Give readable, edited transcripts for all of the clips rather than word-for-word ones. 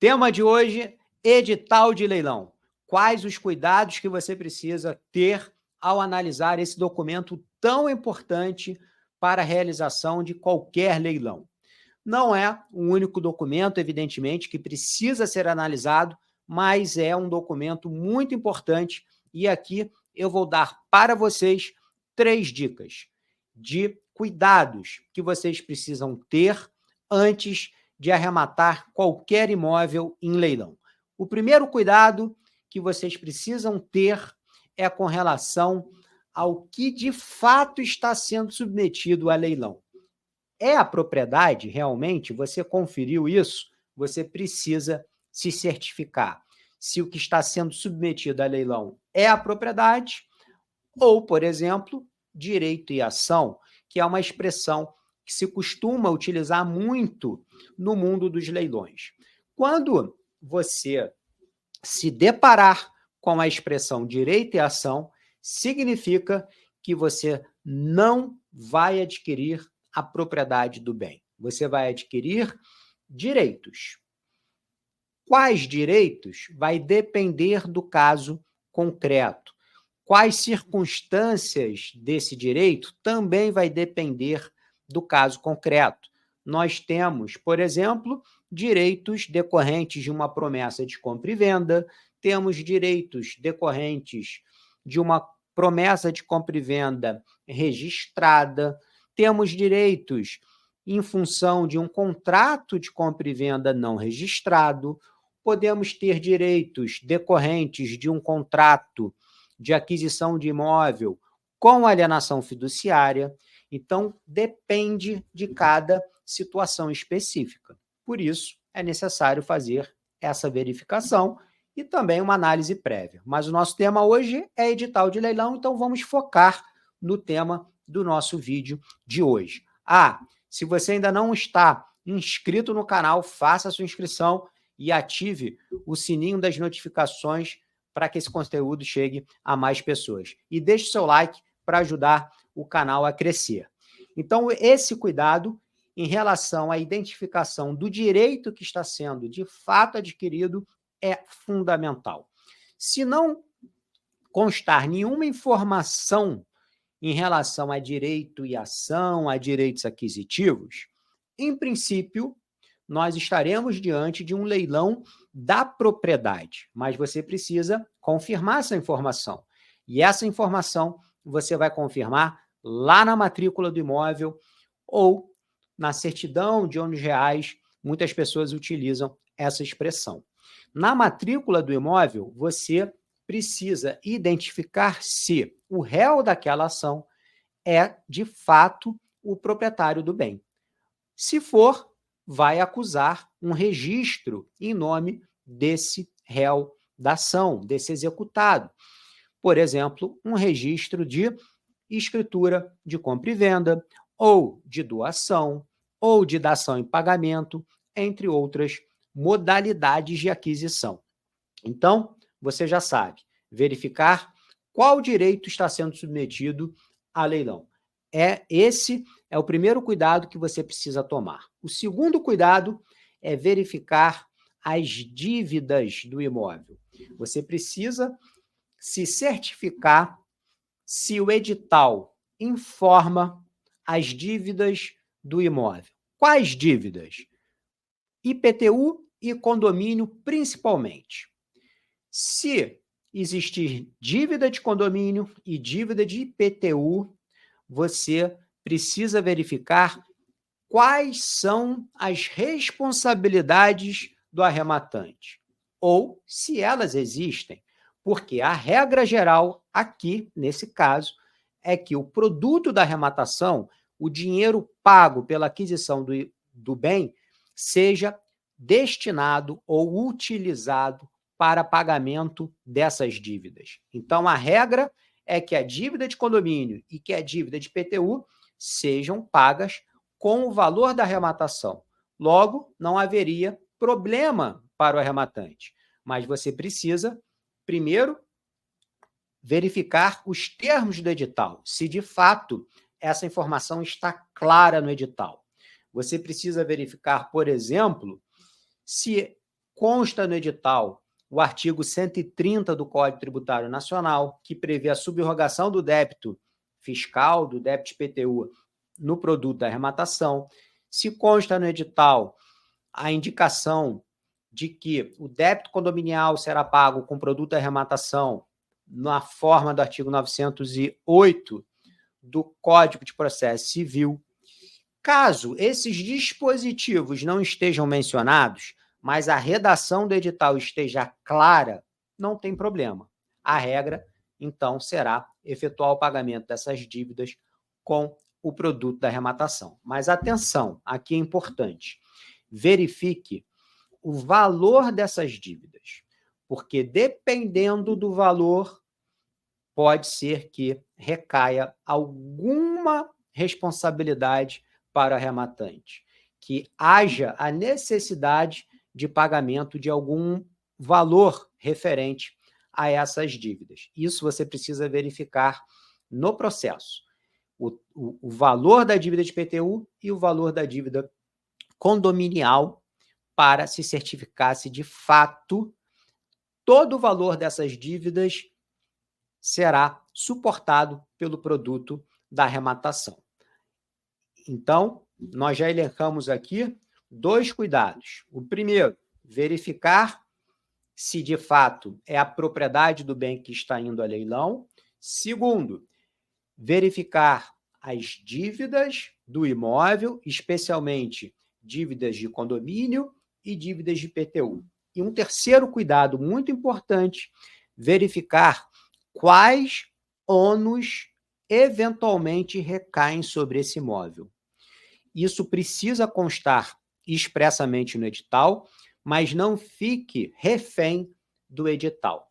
Tema de hoje, edital de leilão. Quais os cuidados que você precisa ter ao analisar esse documento tão importante para a realização de qualquer leilão? Não é um único documento, evidentemente, que precisa ser analisado, mas é um documento muito importante e aqui eu vou dar para vocês 3 dicas de cuidados que vocês precisam ter antes de arrematar qualquer imóvel em leilão. O primeiro cuidado que vocês precisam ter é com relação ao que de fato está sendo submetido a leilão. É a propriedade, realmente? Você conferiu isso? Você precisa se certificar se o que está sendo submetido a leilão é a propriedade ou, por exemplo, direito e ação, que é uma expressão que se costuma utilizar muito no mundo dos leilões. Quando você se deparar com a expressão direito e ação, significa que você não vai adquirir a propriedade do bem. Você vai adquirir direitos. Quais direitos? Vai depender do caso concreto. Quais circunstâncias desse direito também vai depender do caso concreto. Nós temos, por exemplo, direitos decorrentes de uma promessa de compra e venda, temos direitos decorrentes de uma promessa de compra e venda registrada, temos direitos em função de um contrato de compra e venda não registrado, podemos ter direitos decorrentes de um contrato de aquisição de imóvel com alienação fiduciária. Então, depende de cada situação específica. Por isso, é necessário fazer essa verificação e também uma análise prévia. Mas o nosso tema hoje é edital de leilão, então vamos focar no tema do nosso vídeo de hoje. Se você ainda não está inscrito no canal, faça a sua inscrição e ative o sininho das notificações para que esse conteúdo chegue a mais pessoas. E deixe o seu like para ajudar o canal a crescer. Então, esse cuidado em relação à identificação do direito que está sendo de fato adquirido é fundamental. Se não constar nenhuma informação em relação a direito e ação, a direitos aquisitivos, em princípio, nós estaremos diante de um leilão da propriedade, mas você precisa confirmar essa informação. E essa informação você vai confirmar lá na matrícula do imóvel ou na certidão de ônus reais, muitas pessoas utilizam essa expressão. Na matrícula do imóvel, você precisa identificar se o réu daquela ação é, de fato, o proprietário do bem. Se for, vai acusar um registro em nome desse réu da ação, desse executado. Por exemplo, um registro de escritura de compra e venda, ou de doação, ou de dação em pagamento, entre outras modalidades de aquisição. Então, você já sabe, verificar qual direito está sendo submetido a leilão. Esse é o primeiro cuidado que você precisa tomar. O segundo cuidado é verificar as dívidas do imóvel. Você precisa se certificar se o edital informa as dívidas do imóvel. Quais dívidas? IPTU e condomínio, principalmente. Se existir dívida de condomínio e dívida de IPTU, você precisa verificar quais são as responsabilidades do arrematante, ou se elas existem, porque a regra geral aqui, nesse caso, é que o produto da arrematação, o dinheiro pago pela aquisição do bem, seja destinado ou utilizado para pagamento dessas dívidas. Então, a regra é que a dívida de condomínio e que a dívida de IPTU sejam pagas com o valor da arrematação. Logo, não haveria problema para o arrematante. Mas você precisa, primeiro, verificar os termos do edital, se de fato essa informação está clara no edital. Você precisa verificar, por exemplo, se consta no edital o artigo 130 do Código Tributário Nacional, que prevê a subrogação do débito fiscal, do débito IPTU, no produto da arrematação. Se consta no edital a indicação de que o débito condominial será pago com produto da arrematação na forma do artigo 908 do Código de Processo Civil. Caso esses dispositivos não estejam mencionados, mas a redação do edital esteja clara, não tem problema. A regra, então, será efetuar o pagamento dessas dívidas com o produto da arrematação. Mas atenção, aqui é importante, verifique o valor dessas dívidas, porque dependendo do valor, pode ser que recaia alguma responsabilidade para o arrematante, que haja a necessidade de pagamento de algum valor referente a essas dívidas. Isso você precisa verificar no processo. O valor da dívida de IPTU e o valor da dívida condominial para se certificar se, de fato, todo o valor dessas dívidas será suportado pelo produto da arrematação. Então, nós já elencamos aqui 2 cuidados. O primeiro, verificar se de fato é a propriedade do bem que está indo a leilão. Segundo, verificar as dívidas do imóvel, especialmente dívidas de condomínio e dívidas de IPTU. E um terceiro cuidado muito importante, verificar quais ônus eventualmente recaem sobre esse imóvel. Isso precisa constar expressamente no edital, mas não fique refém do edital.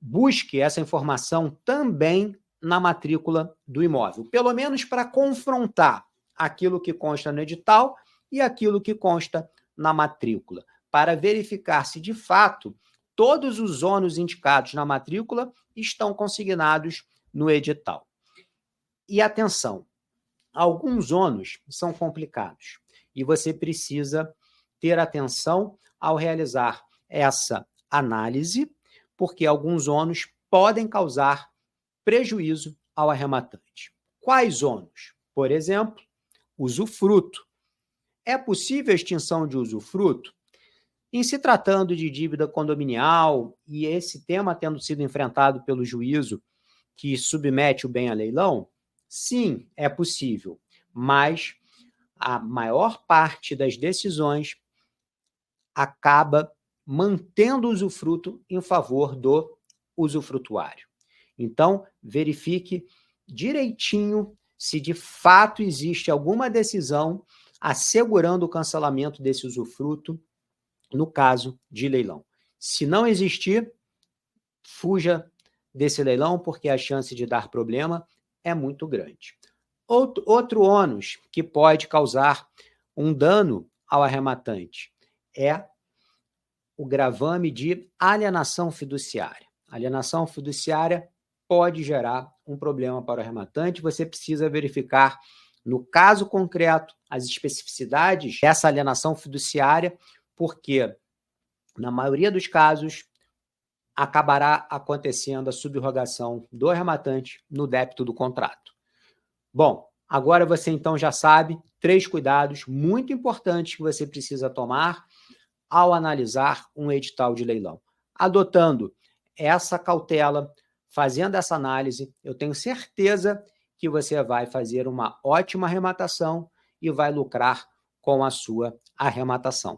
Busque essa informação também na matrícula do imóvel, pelo menos para confrontar aquilo que consta no edital e aquilo que consta na matrícula, para verificar se, de fato, todos os ônus indicados na matrícula estão consignados no edital. E atenção, alguns ônus são complicados e você precisa ter atenção ao realizar essa análise, porque alguns ônus podem causar prejuízo ao arrematante. Quais ônus? Por exemplo, usufruto. É possível a extinção de usufruto? Em se tratando de dívida condominial e esse tema tendo sido enfrentado pelo juízo que submete o bem a leilão, sim, é possível, mas a maior parte das decisões acaba mantendo o usufruto em favor do usufrutuário. Então, verifique direitinho se de fato existe alguma decisão assegurando o cancelamento desse usufruto no caso de leilão. Se não existir, fuja desse leilão, porque a chance de dar problema é muito grande. Outro ônus que pode causar um dano ao arrematante é o gravame de alienação fiduciária. A alienação fiduciária pode gerar um problema para o arrematante. Você precisa verificar, no caso concreto, as especificidades dessa alienação fiduciária, porque, na maioria dos casos, acabará acontecendo a subrogação do arrematante no débito do contrato. Bom, agora você então já sabe 3 cuidados muito importantes que você precisa tomar ao analisar um edital de leilão. Adotando essa cautela, fazendo essa análise, eu tenho certeza que você vai fazer uma ótima arrematação e vai lucrar com a sua arrematação.